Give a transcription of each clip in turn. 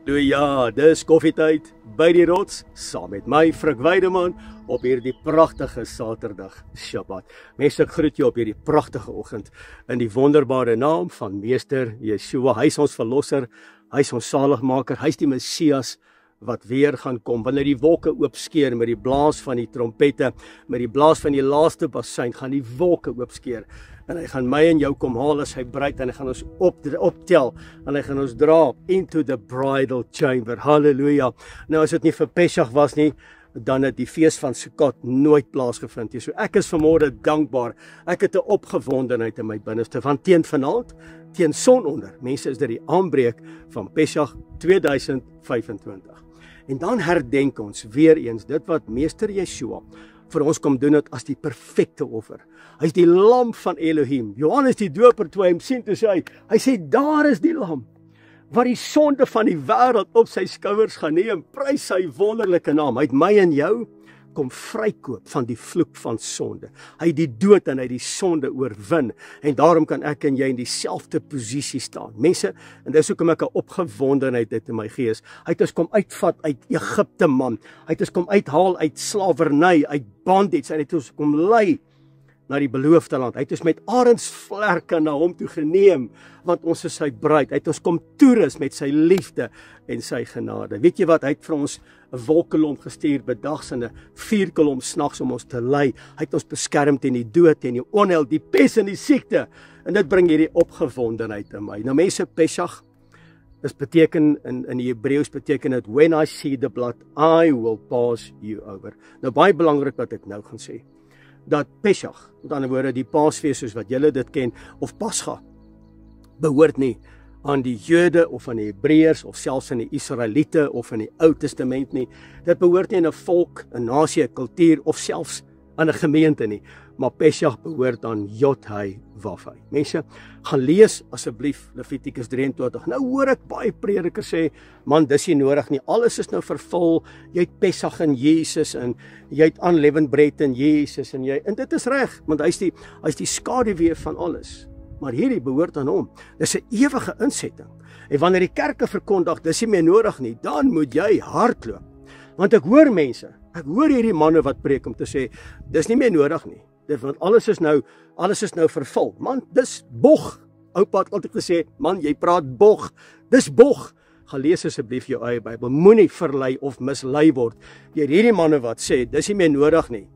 Ja, dis koffietyd by die rots, saam met my Frik Weideman op hierdie pragtige Saterdag Shabbat. Mense, ek groet jou op hierdie pragtige oggend in die wonderbare naam van Meester Yeshua. Hy is ons verlosser, hy is ons saligmaker, hy is die Messias wat weer gaan kom, wanneer die wolke oopskeer met die blaas van die trompette, met die blaas van die laaste basuin, gaan die wolke oopskeer, en hy gaan my en jou kom haal as hy bruid, en hy gaan ons optel, en hy gaan ons dra into the bridal chamber, halleluja. Nou as dit nie vir Pesach was nie, dan het die fees van Sukkot nooit plaasgevind nie. So ek is vanmôre dankbaar, ek het 'n opgewondenheid in my binneste, want teen vanaand, teen sononder, mense, is dit die aanbreek van Pesach 2025. En dan herdenk ons weer eens dit wat Meester Yeshua vir ons kom doen het as die perfekte offer. Hy is die lam van Elohim. Johannes die doper, toe hy hom sien, toe sê hy sê, daar is die lam, wat die sonde van die wêreld op sy skouers gaan neem, prys sy wonderlike naam. Hy het my en jou kom vrykoop van die vloek van sonde. Hy het die dood en hy het die sonde oorwin, en daarom kan ek en jy in dieselfde posisie staan. Mense, en dis hoekom ek 'n opgewondenheid het in my gees. Hy het ons kom uitvat uit Egipte, man. Hy het ons kom uithaal uit slawerny, uit bondage, en hy het ons kom lei na die beloofde land. Hy het ons met arendsvlerke na hom toe geneem, want ons is sy bruid. Hy het ons kom toerus met sy liefde en sy genade. Weet jy wat, hy het vir ons 'n wolkkolom gestuur bedags en 'n vuurkolom snags om ons te lei. Hy het ons beskerm teen die dood, teen die onheil, die pes en die siekte. En dit bring hierdie opgewondenheid in my. Nou mense, Pesach is beteken in die Hebreëus beteken dit when I see the blood, I will pass you over. Nou baie belangrik wat ek nou gaan sê, dat Pesach, met ander woorde die Paasfees soos wat julle dit ken, of Pascha, behoort nie aan die Jode of aan die Hebreërs of selfs aan die Israeliete of aan die Ou Testament nie. Dit behoort nie aan 'n volk, 'n nasie, 'n kultuur of selfs aan 'n gemeente nie. Maar Pesach behoort aan Yod-Heh-Vav-Heh. Mense, gaan lees asseblief Levitikus 23. Nou hoor ek baie predikers sê, man, dis nie nodig nie. Alles is nou vervul. Jy het Pesach in Jesus en jy het unleavened bread in Jesus en dit is reg, want hy is die skaduwee van alles. Maar hierdie behoort aan hom. Dis 'n ewige insetting. En wanneer die kerke verkondig, dis nie meer nodig nie, dan moet jy hardloop. Want ek hoor mense, ek hoor hierdie manne wat preek om te sê, dis nie meer nodig nie. Want alles is nou vervul. Man, dis bog. Oupa het altyd gesê, man, jy praat bog. Dis bog. Gaan lees asseblief jou eie Bybel. Moenie verlei of mislei word deur hierdie manne wat sê, dis nie meer nodig nie.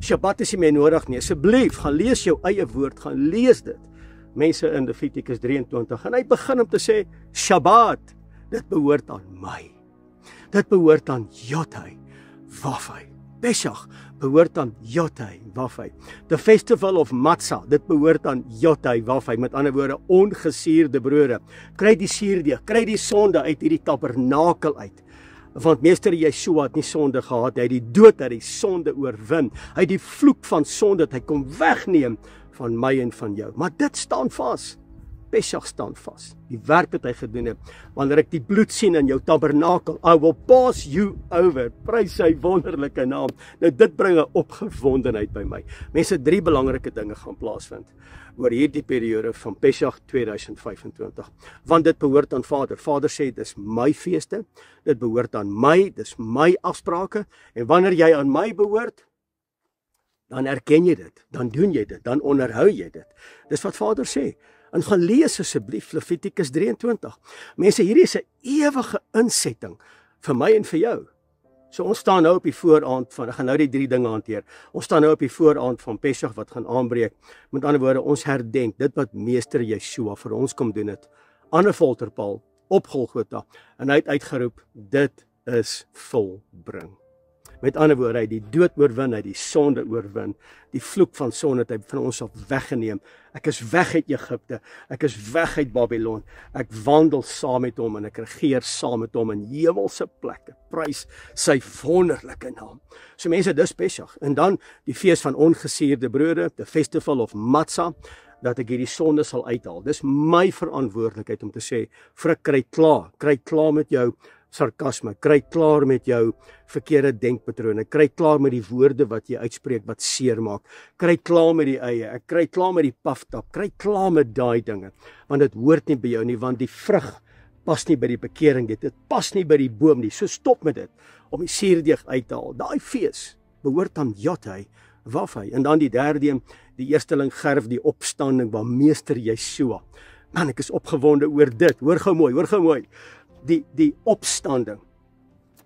Shabbat is nie meer nodig nie. Asseblief, gaan lees jou eie woord, gaan lees dit. Mense in Levitikus 23, en hy begin om te sê, Shabbat, dit behoort aan my. Dit behoort aan Yod-Heh-Vav-Heh. Pesach behoort aan Yod-Heh-Vav-Heh. The Festival of Matzah, dit behoort aan Yod-Heh-Vav-Heh. Met ander woorde, ongesuurde brode. Kry die suurdeeg, kry die sonde uit hierdie tabernakel uit. Want Meester Yeshua het nie sonde gehad, hy het die dood, hy het die sonde oorwin. Hy het die vloek van sonde, hy kom wegneem van my en van jou. Maar dit staan vas. Pesach staan vas. Die werk wat hy gedoen het. Wanneer ek die bloed sien in jou tabernakel, I will pass you over. Prys sy wonderlike naam. Nou dit bring 'n opgewondenheid by my. Mense, 3 belangrike dinge gaan plaasvind oor hierdie periode van Pesach 2025. Want dit behoort aan Vader. Vader sê, dis my feeste, dit behoort aan my, dis my afsprake, en wanneer jy aan my behoort, dan erken jy dit, dan doen jy dit, dan onderhou jy dit. Dis wat Vader sê. En gaan lees asseblief Levitikus 23. Mense, hierdie is 'n ewige insetting vir my en vir jou. So ons staan nou op die vooraand van, ek gaan nou die 3 dinge hanteer. Ons staan nou op die vooraand van Pesach wat gaan aanbreek. Met ander woorde, ons herdenk dit wat Meester Yeshua vir ons kom doen het aan 'n folterpaal op Golgotha, en hy het uitgeroep, dit is volbring. Met ander woorde, hy het die dood oorwin, hy het die sonde oorwin, die vloek van sonde het hy van ons af weggeneem. Ek is weg uit Egipte, ek is weg uit Babylon, ek wandel saam met hom en ek regeer saam met hom in hemelse plekke. Prys sy wonderlike naam. So mense, dis Pesach. En dan die fees van ongesuurde brode, the Festival of Matzah, dat ek hierdie sonde sal uithaal. Dis my verantwoordelikheid om te sê, Frik, kry klaar met jou sarkasme, kry klaar met jou verkeerde denkpatrone, kry klaar met die woorde wat jy uitspreek wat seer maak, kry klaar met die eie, ek kry klaar met die paftap, kry klaar met daai dinge, want dit hoort nie by jou nie, want die vrug pas nie by die bekering nie, dit pas nie by die boom nie, so stop met dit, om die suurdeeg uit te haal. Daai fees behoort aan Jothai Wafai. En dan die derde een, die eersteling gerf die opstanding van meester Yeshua. Man, ek is opgewonde oor dit, hoor gou mooi, die opstanding,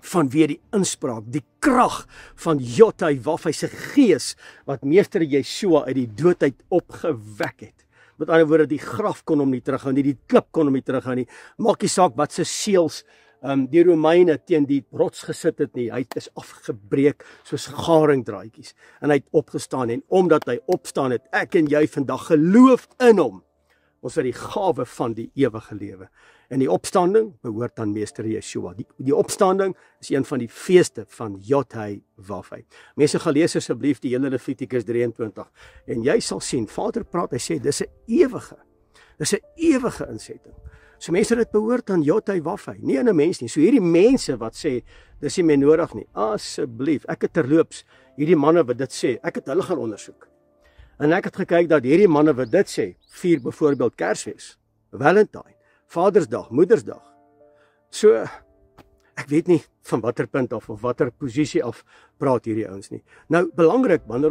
vanweer die inspraak, die krag van Jothai Wafai se gees, wat meester Yeshua uit die doodheid opgewek het. Met ander woorde, die graf kon hom nie terughou nie, die klip kon hom nie terughou nie, maak nie saak wat se seels die Romeine teen die rots gesit het nie, hy is afgebreek soos garingdraadjies, en hy het opgestaan, en omdat hy opstaan het, ek en jy vandag geloof in hom, ons het die gawe van die ewige lewe. En die opstanding behoort aan meester Yeshua. Die opstanding is een van die feeste van Jothai Wafai. Mense gaan lees asseblief die hele Levitikus 23 en jy sal sien, Vader praat, hy sê dis 'n ewige insetting. So mense, dit behoort aan Jothai Wafai, nie aan 'n mens nie. So hierdie mense wat sê dis nie meer nodig nie, asseblief, ek het terloops hierdie manne wat dit sê, ek het hulle gaan ondersoek. En ek het gekyk dat hierdie manne wat dit sê, vier byvoorbeeld Kersfees, Valentine, Vadersdag, Moedersdag. So, ek weet nie van watter punt af of watter posisie af praat hierdie ouens nie. Nou, belangrik, wanneer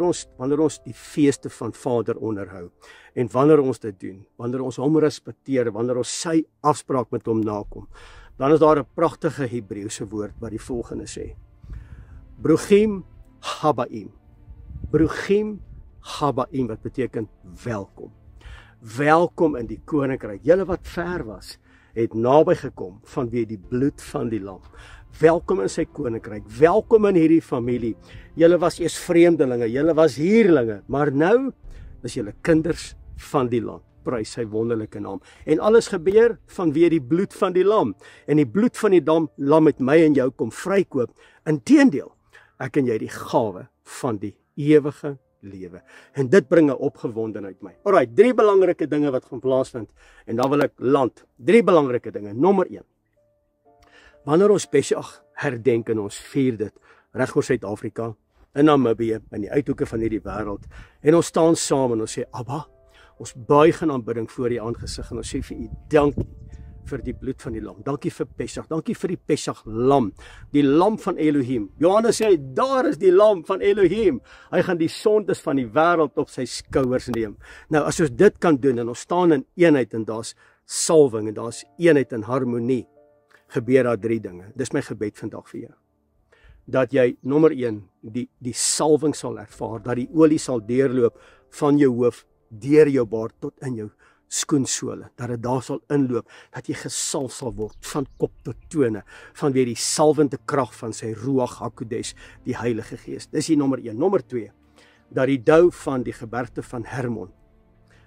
ons die feeste van Vader onderhou, en wanneer ons dit doen, wanneer ons hom respekteer, wanneer ons sy afspraak met hom nakom, dan is daar 'n pragtige Hebreëse woord wat die volgende sê. Bruchim Habaim. Bruchim Habaim, wat beteken welkom. Welkom in die koninkryk. Julle wat ver was, het naby gekom vanweë die bloed van die lam. Welkom in sy koninkryk. Welkom in hierdie familie. Julle was eers vreemdelinge, julle was huurlinge, maar nou is julle kinders van die land. Prys sy wonderlike naam. En alles gebeur vanweë die bloed van die lam. En die bloed van die lam het my en jou kom vrykoop. Inteendeel, ek en jy die gawe van die ewige lewe. En dit bring 'n opgewondenheid my. Alraai, 3 belangrike dinge wat gaan plaasvind, en dan wil ek land. 3 belangrike dinge. Nommer 1. Wanneer ons Pesach herdenk en ons vier dit reg oor Suid-Afrika, in Namibië, in die uithoeke van hierdie wêreld, en ons staan saam en ons sê, Abba, ons buig in aanbidding voor U aangesig en ons sê vir U dankie vir die bloed van die lam. Dankie vir Pesach. Dankie vir die Pesach lam. Die lam van Elohim. Johannes sê, daar is die lam van Elohim. Hy gaan die sondes van die wêreld op sy skouers neem. Nou, as ons dit kan doen en ons staan in eenheid en daar's salwing en daar's eenheid en harmonie, gebeur daar 3 dinge. Dis my gebed vandag vir jou. Dat jy, nommer 1, die salwing sal ervaar, dat die olie sal deurloop van jou hoof, deur jou baard tot in jou skoensole, dat dit daar sal inloop, dat jy gesalf sal word van kop tot tone, vanweer die salwende krag van sy Ruach HaKodesh, die Heilige Gees. Dis die nommer 1. Nommer 2, dat die dou van die gebergte van Hermon,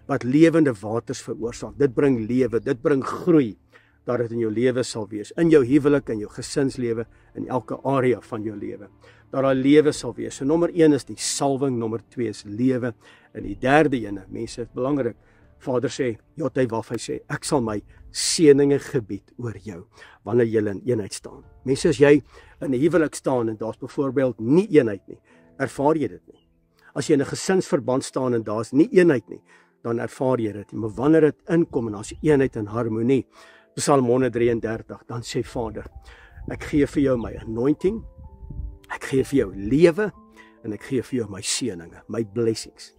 wat lewende waters veroorsaak, dit bring lewe, dit bring groei, dat dit in jou lewe sal wees, in jou huwelik, in jou gesinslewe, in elke area van jou lewe, dat daar lewe sal wees. So nommer 1 is die salwing, nommer 2 is lewe, en die derde ene, mense, is belangrik, Vader sê, Jothai Wafai sê, ek sal my seëninge gebied oor jou, wanneer jy in eenheid staan. Mense, as jy in 'n huwelik staan, en daar's byvoorbeeld nie eenheid nie, ervaar jy dit nie. As jy in 'n gesinsverband staan, en daar's nie eenheid nie, dan ervaar jy dit nie. Maar wanneer dit inkom, en daar's eenheid en harmonie, Psalm 133, dan sê Vader, ek gee vir jou my anointing, ek gee vir jou lewe, en ek gee vir jou my seëninge, my blessings.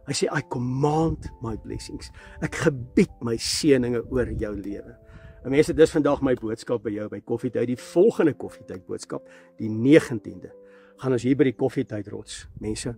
Hy sê, I command my blessings. Ek gebied my seëninge oor jou lewe. En mense, dis vandag my boodskap by jou, by Koffietyd, die volgende Koffietyd boodskap, die 19de, gaan ons hier by die Koffietyd rots. Mense,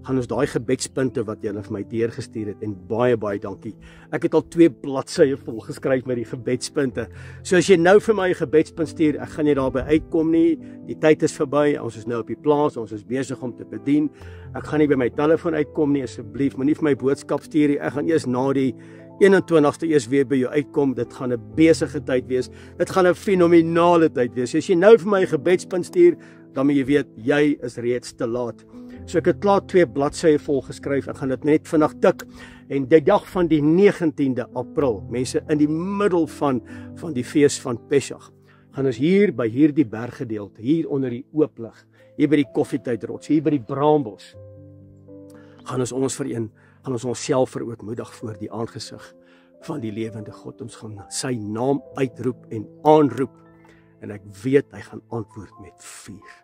gaan ons daai gebedspunte wat julle vir my deurgestuur het, en baie, baie dankie. Ek het al 2 bladsye vol geskryf met die gebedspunte. So as jy nou vir my 'n gebedspunt stuur, ek gaan nie daarby uitkom nie, die tyd is verby, ons is nou op die plaas, ons is besig om te bedien, ek gaan nie by my telefoon uitkom nie, asseblief, moenie vir my boodskap stuur nie, ek gaan eers na die 21ste eers weer by jou uitkom, dit gaan 'n besige tyd wees, dit gaan 'n fenominale tyd wees. So as jy nou vir my 'n gebedspunt stuur, dan moet jy weet, jy is reeds te laat. So ek het klaar 2 bladsye vol geskryf, ek gaan dit net vandag tik, en die dag van die 19de April, mense, in die middel van die fees van Pesach, gaan ons hier by hierdie berggedeelte, hier onder die ooplig, hier by die Koffietydrots, hier by die Braambos, gaan ons onsself verootmoedig voor die aangesig van die lewende God. Ons gaan sy naam uitroep en aanroep. En ek weet hy gaan antwoord met vuur.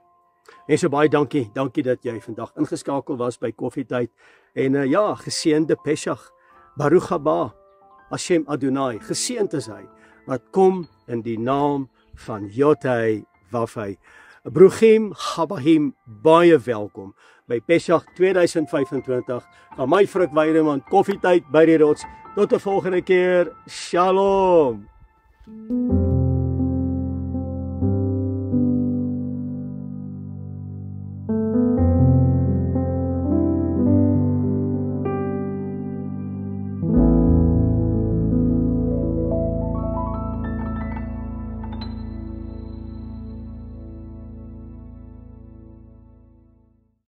En so baie dankie dat jy vandag ingeskakel was by Koffietyd. En ja, geseënde Pesach, Baruch haba, Hashem Adonai, geseënd is hy, wat kom in die naam van Yotei Wafei. Bruchim Habahim, baie welkom by Pesach 2025 van my Fruk Weideman, Koffietyd by die Rots. Tot 'n volgende keer, Shalom.